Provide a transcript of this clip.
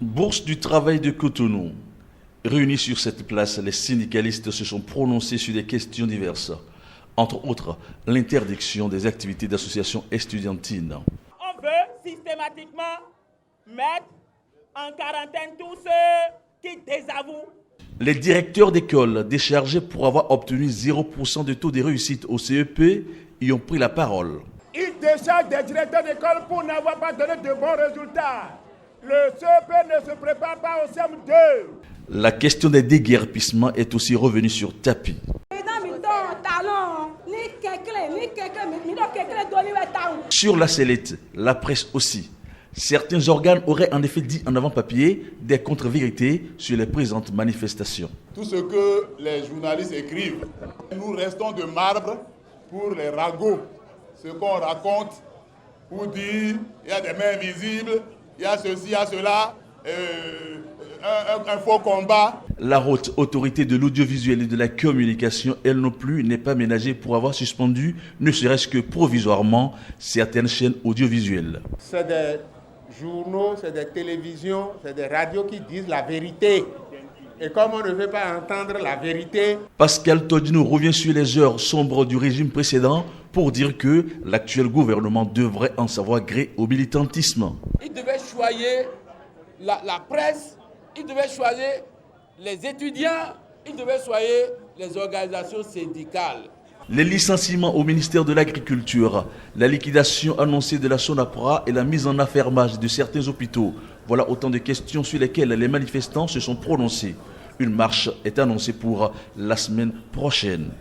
Bourse du travail de Cotonou. Réunis sur cette place, les syndicalistes se sont prononcés sur des questions diverses. Entre autres, l'interdiction des activités d'associations estudiantines. On veut systématiquement mettre en quarantaine tous ceux qui désavouent. Les directeurs d'école déchargés pour avoir obtenu 0% de taux de réussite au CEP y ont pris la parole. Ils déchargent des directeurs d'école pour n'avoir pas donné de bons résultats. Le CEP ne se prépare pas au CM2. La question des déguerpissements est aussi revenue sur tapis. Sur la sellette, la presse aussi. Certains organes auraient en effet dit en avant-papier des contre-vérités sur les présentes manifestations. Tout ce que les journalistes écrivent, nous restons de marbre pour les ragots. Ce qu'on raconte pour dire il y a des mains visibles, il y a ceci, il y a cela, un faux combat. La haute autorité de l'audiovisuel et de la communication, elle non plus, n'est pas ménagée pour avoir suspendu, ne serait-ce que provisoirement, certaines chaînes audiovisuelles. C'est des journaux, c'est des télévisions, c'est des radios qui disent la vérité. Et comme on ne veut pas entendre la vérité... Pascal Todino revient sur les heures sombres du régime précédent pour dire que l'actuel gouvernement devrait en savoir gré au militantisme. Il devait choyer la presse, il devait choyer les étudiants, il devait choyer les organisations syndicales. Les licenciements au ministère de l'Agriculture, la liquidation annoncée de la Sonapra et la mise en affermage de certains hôpitaux. Voilà autant de questions sur lesquelles les manifestants se sont prononcés. Une marche est annoncée pour la semaine prochaine.